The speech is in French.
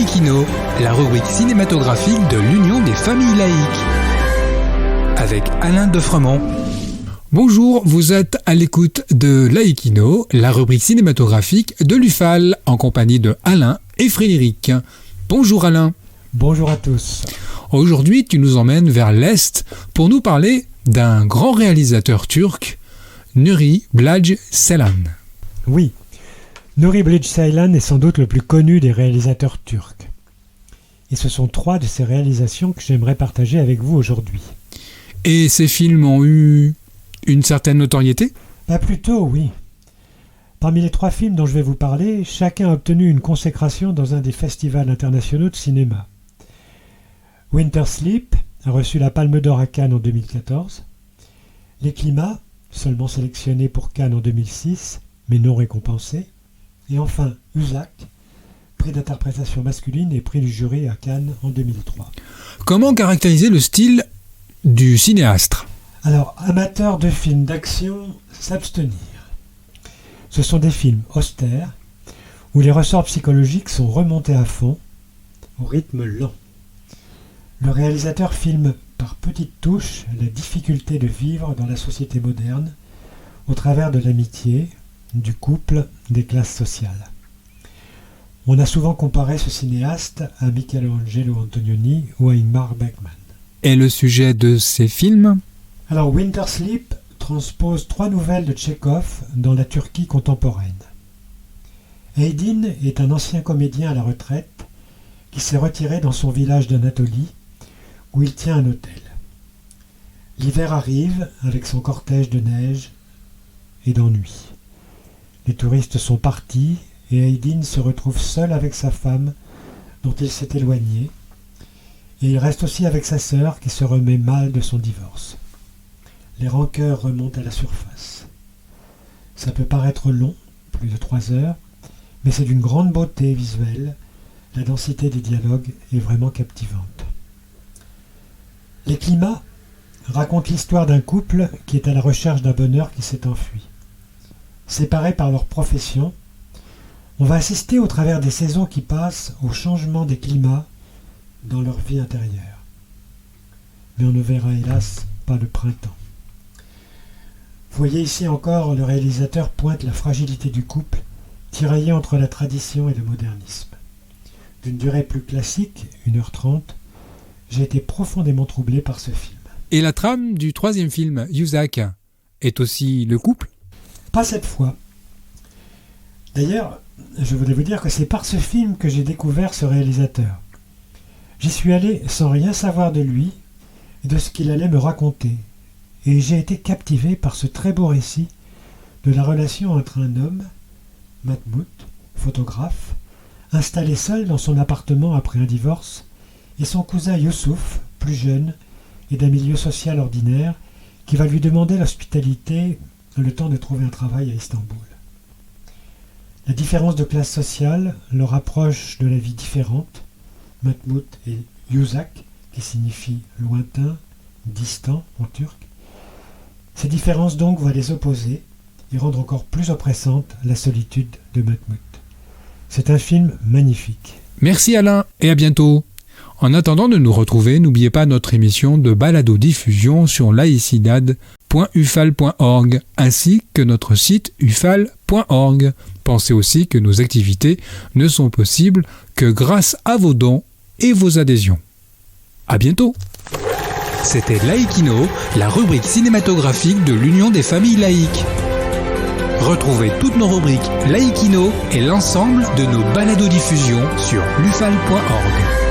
Laïkino, la rubrique cinématographique de l'Union des familles laïques. Avec Alain Defremont. Bonjour, vous êtes à l'écoute de Laïkino, la rubrique cinématographique de l'UFAL, en compagnie de Alain et Frédéric. Bonjour Alain. Bonjour à tous. Aujourd'hui, tu nous emmènes vers l'Est pour nous parler d'un grand réalisateur turc, Nuri Bilge Ceylan. Oui, Nuri Bilge Ceylan est sans doute le plus connu des réalisateurs turcs. Et ce sont 3 de ses réalisations que j'aimerais partager avec vous aujourd'hui. Et ces films ont eu une certaine notoriété ? Plutôt, oui. Parmi les 3 films dont je vais vous parler, chacun a obtenu une consécration dans un des festivals internationaux de cinéma. Winter Sleep a reçu la Palme d'Or à Cannes en 2014. Les Climats, seulement sélectionné pour Cannes en 2006, mais non récompensé. Et enfin, Uzak, prix d'interprétation masculine et prix du jury à Cannes en 2003. Comment caractériser le style du cinéaste ? Alors, amateurs de films d'action, s'abstenir. Ce sont des films austères, où les ressorts psychologiques sont remontés à fond, au rythme lent. Le réalisateur filme par petites touches la difficulté de vivre dans la société moderne, au travers de l'amitié, du couple, des classes sociales. On a souvent comparé ce cinéaste à Michelangelo Antonioni ou à Ingmar Bergman. Et le sujet de ces films ? Alors, Winter Sleep transpose 3 nouvelles de Tchekhov dans la Turquie contemporaine. Aydin est un ancien comédien à la retraite qui s'est retiré dans son village d'Anatolie où il tient un hôtel. L'hiver arrive avec son cortège de neige et d'ennui. Les touristes sont partis et Aydin se retrouve seul avec sa femme dont il s'est éloigné, et il reste aussi avec sa sœur qui se remet mal de son divorce. Les rancœurs remontent à la surface. Ça peut paraître long, plus de 3 heures, mais c'est d'une grande beauté visuelle. La densité des dialogues est vraiment captivante. Les Climats racontent l'histoire d'un couple qui est à la recherche d'un bonheur qui s'est enfui. Séparés par leur profession, on va assister au travers des saisons qui passent au changement des climats dans leur vie intérieure. Mais on ne verra hélas pas le printemps. Vous voyez ici encore, le réalisateur pointe la fragilité du couple, tiraillé entre la tradition et le modernisme. D'une durée plus classique, 1h30, j'ai été profondément troublé par ce film. Et la trame du 3e film, Uzak, est aussi le couple ? Pas cette fois. D'ailleurs, je voulais vous dire que c'est par ce film que j'ai découvert ce réalisateur. J'y suis allé sans rien savoir de lui et de ce qu'il allait me raconter. Et j'ai été captivé par ce très beau récit de la relation entre un homme, Mahmoud, photographe, installé seul dans son appartement après un divorce, et son cousin Youssouf, plus jeune et d'un milieu social ordinaire, qui va lui demander l'hospitalité le temps de trouver un travail à Istanbul. La différence de classe sociale le rapproche de la vie différente, Mahmoud et Uzak, qui signifie lointain, distant en turc. Ces différences donc vont les opposer et rendre encore plus oppressante la solitude de Mahmoud. C'est un film magnifique. Merci Alain et à bientôt. En attendant de nous retrouver, n'oubliez pas notre émission de balado-diffusion sur laicidad.ufal.org ainsi que notre site ufal.org. Pensez aussi que nos activités ne sont possibles que grâce à vos dons et vos adhésions. À bientôt. C'était Laïkino, la rubrique cinématographique de l'Union des familles laïques. Retrouvez toutes nos rubriques Laïkino et l'ensemble de nos balados-diffusions sur lufal.org.